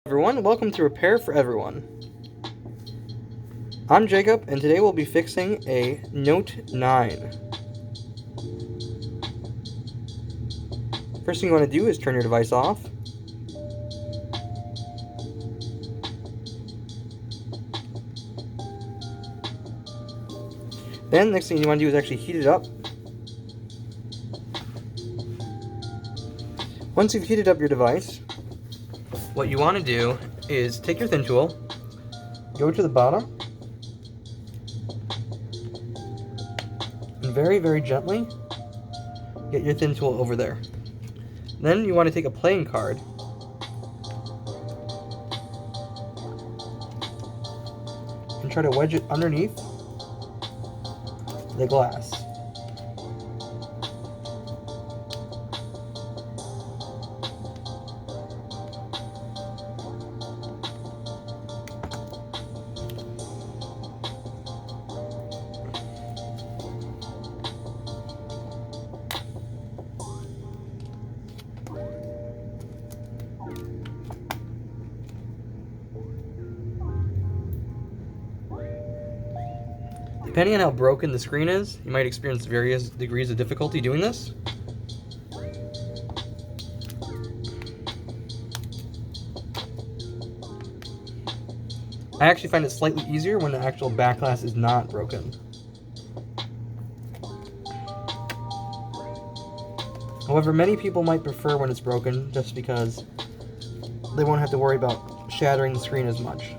Everyone, welcome to Repair for Everyone. I'm Jacob, and today we'll be fixing a Note 9. First thing you want to do is turn your device off. Then, next thing you want to do is actually heat it up. Once you've heated up your device, what you want to do is take your thin tool, go to the bottom, and very gently get your thin tool over there. Then you want to take a playing card and try to wedge it underneath the glass. Depending on how broken the screen is, you might experience various degrees of difficulty doing this. I actually find it slightly easier when the actual back glass is not broken. However, many people might prefer when it's broken just because they won't have to worry about shattering the screen as much.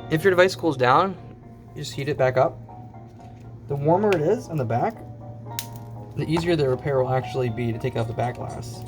If your device cools down, you just heat it back up. The warmer it is on the back, the easier the repair will actually be to take out the back glass.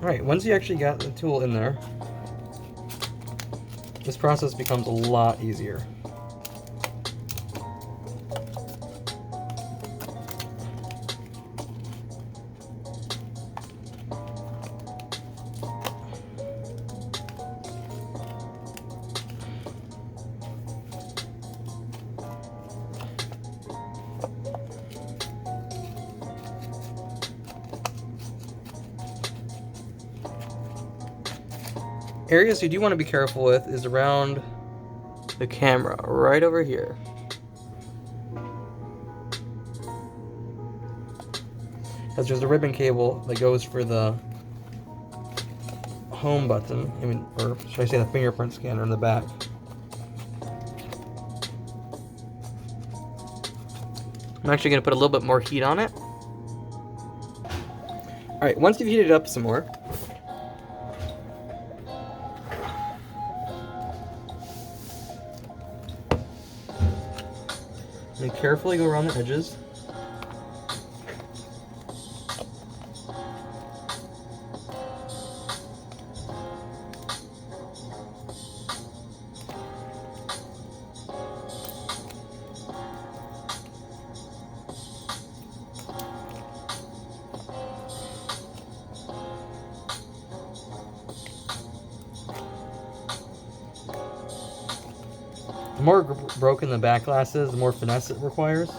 Alright, once you actually got the tool in there, this process becomes a lot easier. Areas you do want to be careful with is around the camera, right over here. Because there's a ribbon cable that goes for the home button, or should I say the fingerprint scanner in the back. I'm actually going to put a little bit more heat on it. Alright, once you've heated it up some more, and carefully go around the edges. The more broken the back glass is, the more finesse it requires.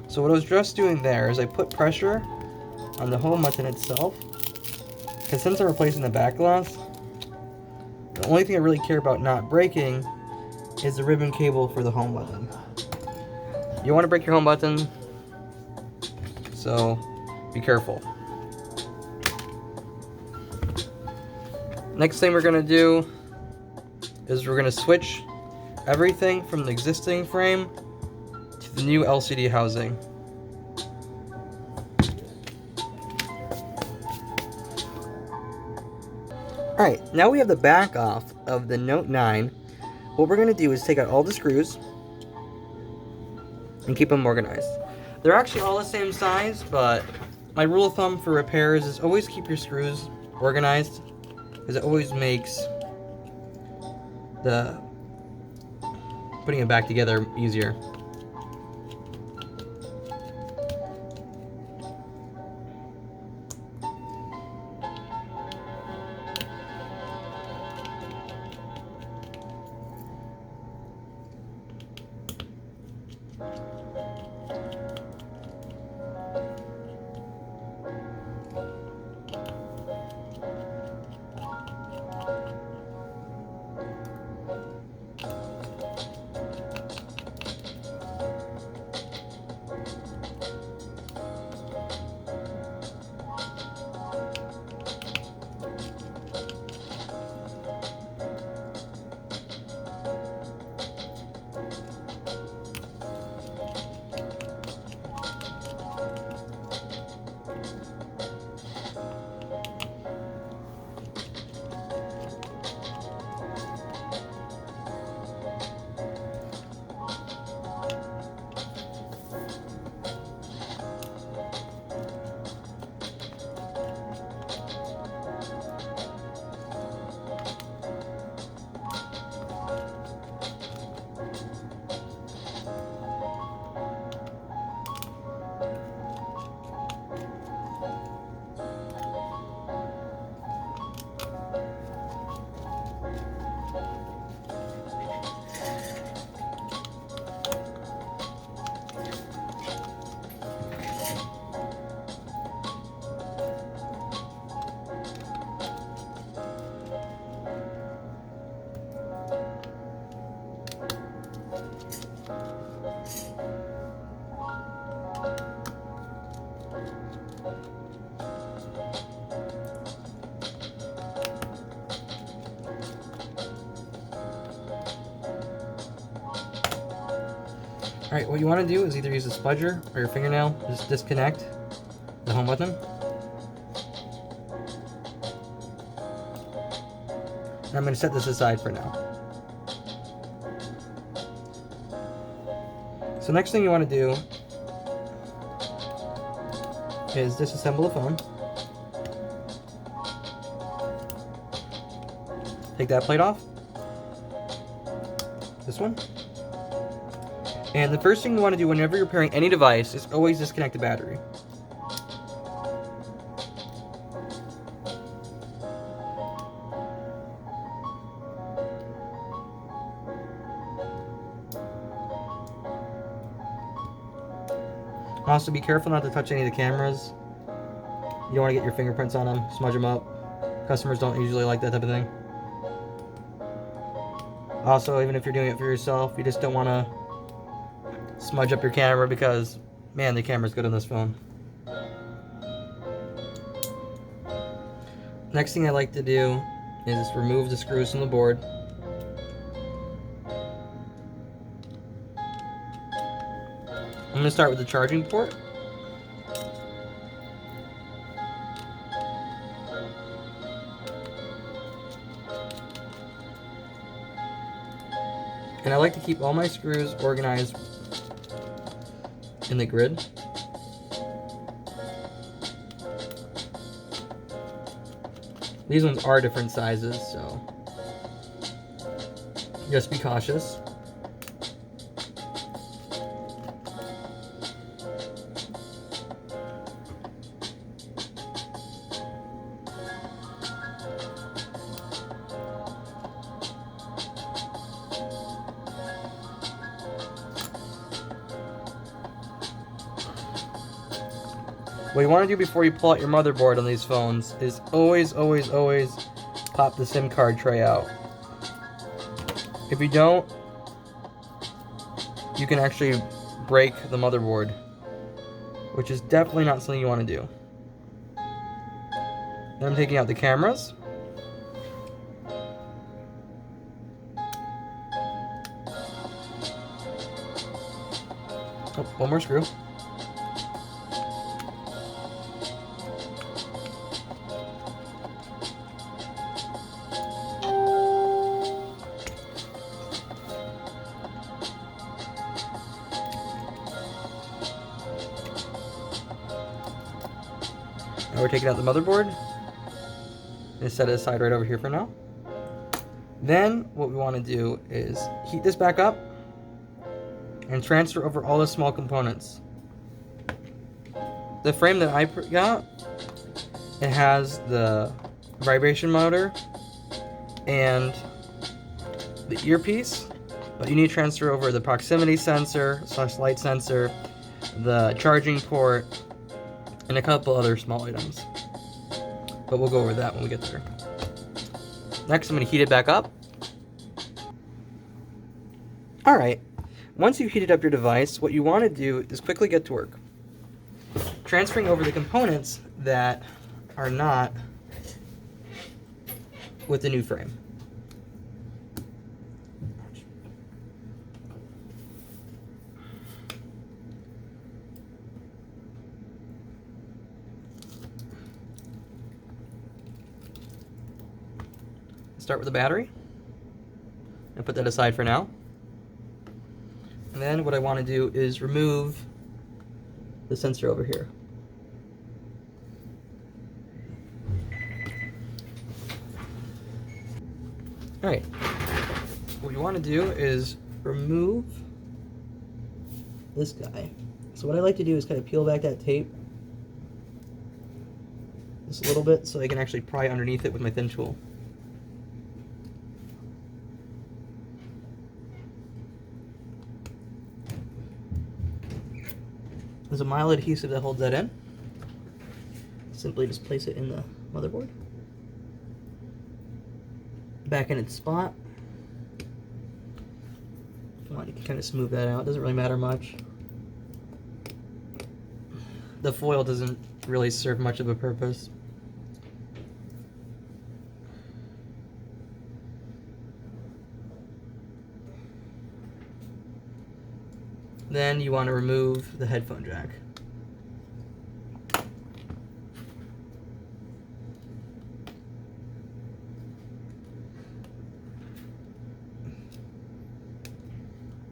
So what I was just doing there is I put pressure on the home button itself, because since I'm replacing the back glass, the only thing I really care about not breaking is the ribbon cable for the home button. You want to break your home button, so be careful. Next thing we're going to do is we're going to switch everything from the existing frame to the new LCD housing. Alright, now we have the back off of the Note 9. What we're going to do is take out all the screws and keep them organized. They're actually all the same size, but my rule of thumb for repairs is always keep your screws organized, because it always makes the putting it back together easier. Alright, what you want to do is either use a spudger or your fingernail, just disconnect the home button. And I'm going to set this aside for now. So next thing you want to do is disassemble the phone. Take that plate off. This one. And the first thing you want to do whenever you're repairing any device is always disconnect the battery. Also, be careful not to touch any of the cameras. You don't want to get your fingerprints on them, smudge them up. Customers don't usually like that type of thing. Also, even if you're doing it for yourself, you just don't want to smudge up your camera because, man, the camera's good on this phone. Next thing I like to do is remove the screws from the board. I'm going to start with the charging port. And I like to keep all my screws organized in the grid. These ones are different sizes, so just be cautious. What you want to do before you pull out your motherboard on these phones is always pop the SIM card tray out. If you don't, you can actually break the motherboard, which is definitely not something you want to do. Then I'm taking out the cameras. Oh, one more screw. Now we're taking out the motherboard and set it aside right over here for now. Then what we want to do is heat this back up and transfer over all the small components. The frame that I got, it has the vibration motor and the earpiece, but you need to transfer over the proximity sensor / light sensor, the charging port, and a couple other small items. But we'll go over that when we get there. Next, I'm going to heat it back up. Alright, once you've heated up your device, what you want to do is quickly get to work transferring over the components that are not with the new frame. Start with the battery and put that aside for now. And then what I want to do is remove the sensor over here. Alright, what you want to do is remove this guy. So what I like to do is kind of peel back that tape just a little bit so I can actually pry underneath it with my thin tool. There's a mild adhesive that holds that in. Simply just place it in the motherboard. Back in its spot. If you want, you can kind of smooth that out. It doesn't really matter much. The foil doesn't really serve much of a purpose. Then you want to remove the headphone jack.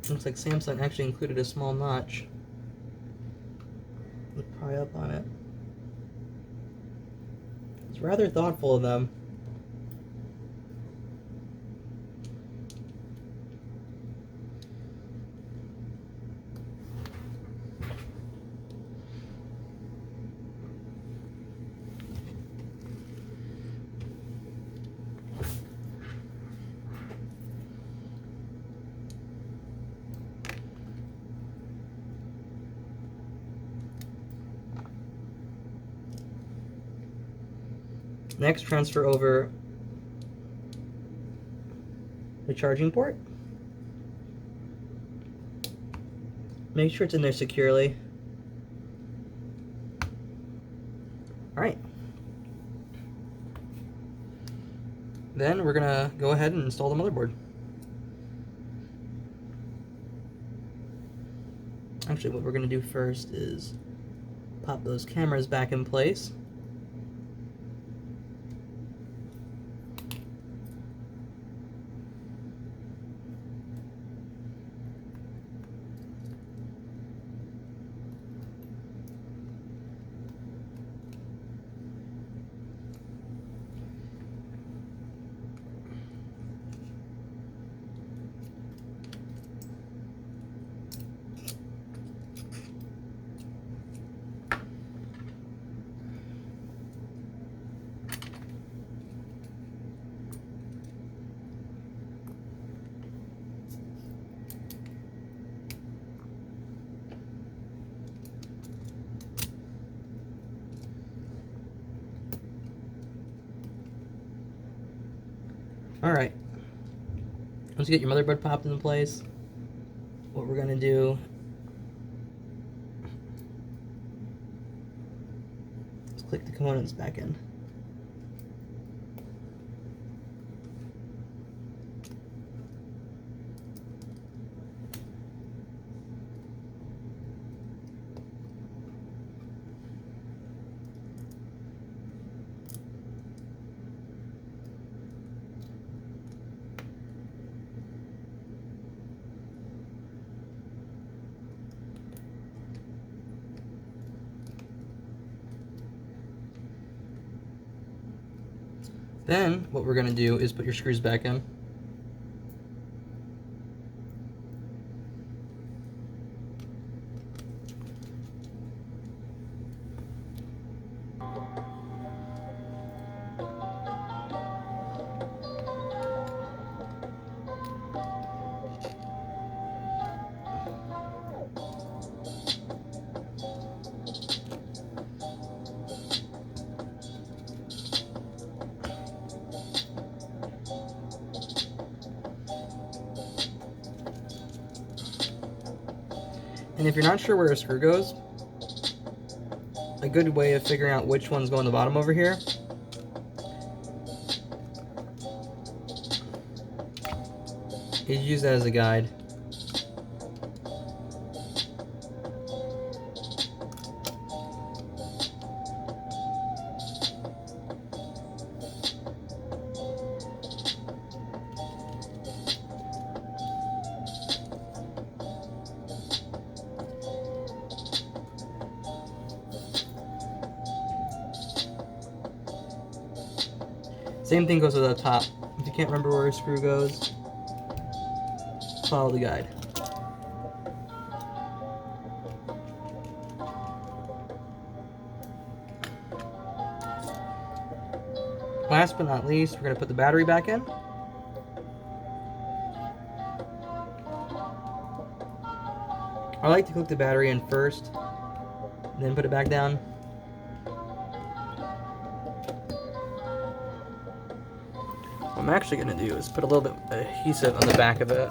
Looks like Samsung actually included a small notch to pry up on it. It's rather thoughtful of them. Next, transfer over the charging port. Make sure it's in there securely. Alright. Then we're going to go ahead and install the motherboard. Actually, what we're going to do first is pop those cameras back in place. Alright, once you get your motherboard popped into place, what we're going to do is click the components back in. Then what we're going to do is put your screws back in. And if you're not sure where a screw goes, a good way of figuring out which one's going to the bottom over here is use that as a guide. Same thing goes with the top. If you can't remember where a screw goes, follow the guide. Last but not least, we're going to put the battery back in. I like to click the battery in first, then put it back down. What I'm actually going to do is put a little bit of adhesive on the back of it.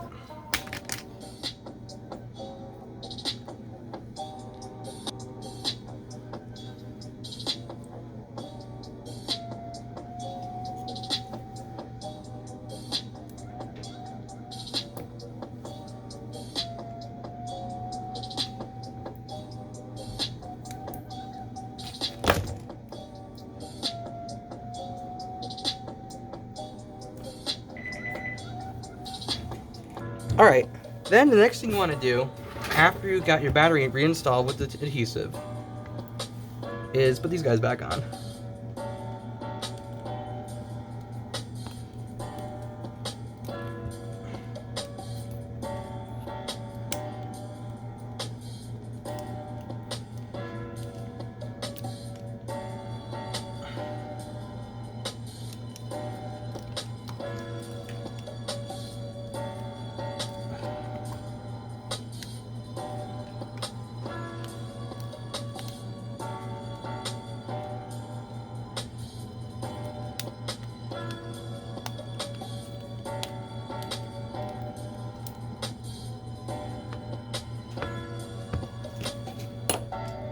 Alright, then the next thing you want to do, after you got your battery reinstalled with the adhesive, is put these guys back on.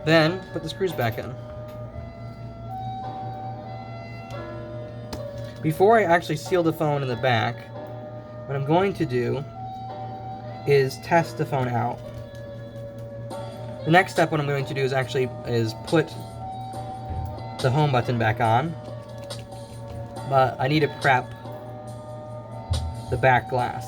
Then, put the screws back in. Before I actually seal the phone in the back, what I'm going to do is test the phone out. The next step, what I'm going to do is put the home button back on, but I need to prep the back glass.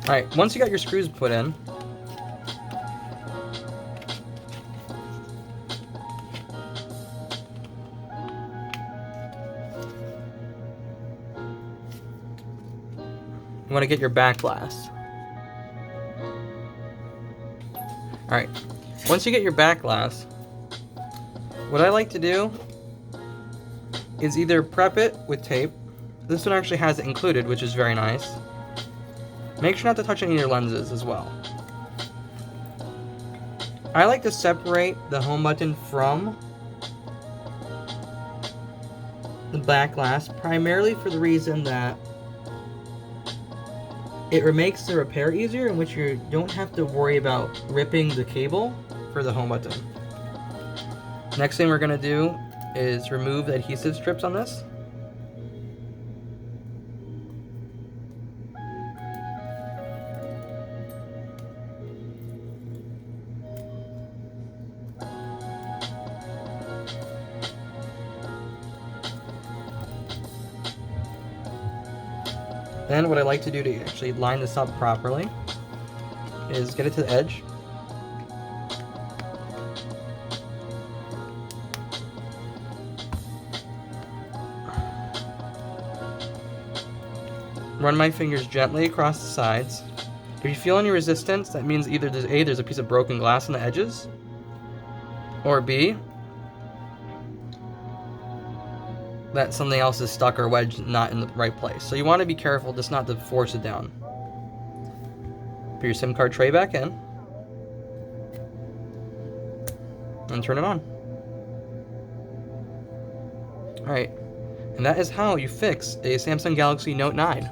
Alright, once you got your screws put in, you want to get your back glass. Alright, once you get your back glass, what I like to do is either prep it with tape. This one actually has it included, which is very nice. Make sure not to touch any of your lenses as well. I like to separate the home button from the back glass, primarily for the reason that it makes the repair easier, in which you don't have to worry about ripping the cable for the home button. Next thing we're going to do is remove the adhesive strips on this. Then what I like to do to actually line this up properly is get it to the edge. Run my fingers gently across the sides. If you feel any resistance, that means either there's a piece of broken glass on the edges, or B, that something else is stuck or wedged not in the right place. So you want to be careful just not to force it down. Put your SIM card tray back in and turn it on. Alright, and that is how you fix a Samsung Galaxy Note 9.